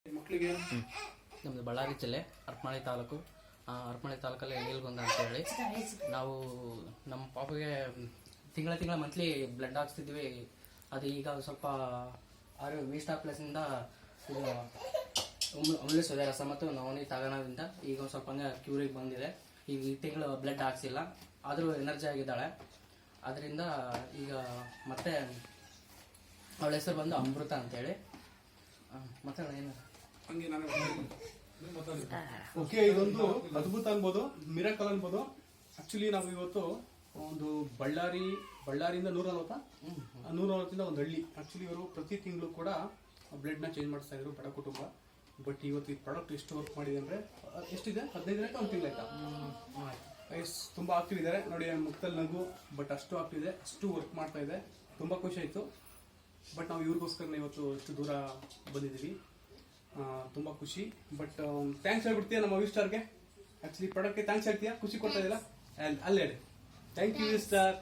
ಮಕ್ಕಳಿಗೆ ನಮ್ಮದು ಬಳ್ಳಾರಿ ಜಿಲ್ಲೆ ಹರಪನಹಳ್ಳಿ ತಾಲೂಕು. ಹರಪನಹಳ್ಳಿ ತಾಲೂಕಲ್ಲಿ ನೀಲ್ಗುಂದ ಅಂತ ಹೇಳಿ ನಾವು ನಮ್ಮ ಪಾಪಗೆ ತಿಂಗಳ ಮಂತ್ಲಿ ಬ್ಲಡ್ ಹಾಕ್ಸ್ತಿದ್ವಿ. ಅದು ಈಗ ಸ್ವಲ್ಪ ವೇಸ್ಟ್ ಆಫ್ ಪ್ಲೇಸಿಂದ ಇದು ಅಮೂಲ್ಯ ಸೋದೆ ರಸ ಮತ್ತು ನವನಿ ತಗೋಣದಿಂದ ಈಗ ಒಂದು ಸ್ವಲ್ಪ ಹಂಗೆ ಕ್ಯೂರಿಗೆ ಬಂದಿದೆ. ಈಗ ಈ ತಿಂಗಳು ಬ್ಲಡ್ ಹಾಕ್ಸಿಲ್ಲ, ಆದರೂ ಎನರ್ಜಿ ಆಗಿದ್ದಾಳೆ. ಅದರಿಂದ ಈಗ ಮತ್ತೆ ಅವಳ ಹೆಸರು ಬಂದು ಅಮೃತ ಅಂತೇಳಿ. ಮತ್ತೆ ಏನು ಓಕೆ, ಇದೊಂದು ಅದ್ಭುತ ಅನ್ಬೋದು, ಮಿರಾಕಲ್ ಅನ್ಬೋದು. ಆಕ್ಚುಲಿ ನಾವು ಇವತ್ತು ಒಂದು ಬಳ್ಳಾರಿಯಿಂದ 140 ಒಂದು ಹಳ್ಳಿ. ಆಕ್ಚುಲಿ ಇವರು ಪ್ರತಿ ತಿಂಗಳು ಕೂಡ ಬ್ಲಡ್ ನ ಚೇಂಜ್ ಮಾಡಿಸ್ತಾ ಇದ್ರು, ಬಡ ಕುಟುಂಬ. ಬಟ್ ಇವತ್ತು ಈ ಪ್ರಾಡಕ್ಟ್ ಎಷ್ಟು ವರ್ಕ್ ಮಾಡಿದೆ ಅಂದ್ರೆ ಎಷ್ಟಿದೆ, 15 ದಿನಕ್ಕೆ ಒಂದು ತಿಂಗಳಾಯ್ತಾ? ತುಂಬಾ ಆಕ್ಟಿವ್ ಇದ್ದಾರೆ ನೋಡಿ, ಮುಖದಲ್ಲಿ ನಗು. ಬಟ್ ಅಷ್ಟು ಆಕ್ಟಿವ್ ಇದೆ, ಅಷ್ಟು ವರ್ಕ್ ಮಾಡ್ತಾ ಇದೆ. ತುಂಬಾ ಖುಷಿ ಆಯ್ತು. ಬಟ್ ನಾವು ಇವ್ರಿಗೋಸ್ಕರ ಇವತ್ತು ಇಷ್ಟು ದೂರ ಬಂದಿದ್ದೀವಿ. ತುಂಬಾ ಖುಷಿ. ಬಟ್ ಥ್ಯಾಂಕ್ಸ್ ಹೇಳ್ಬಿಡ್ತೀಯ ನಮ್ಮ ವಿಸ್ಟಾರ್ಗೆ? ಆಕ್ಚುಲಿ ಪ್ರಾಡಕ್ಟ್ಗೆ ಥ್ಯಾಂಕ್ಸ್ ಹೇಳ್ತೀಯಾ? ಖುಷಿ ಕೊಡ್ತಾ ಇದೆಯಲ್ಲ, ಅಲ್ಲೇ ಹೇಳಿ ಥ್ಯಾಂಕ್ ಯು ವಿಸ್ಟಾರ್.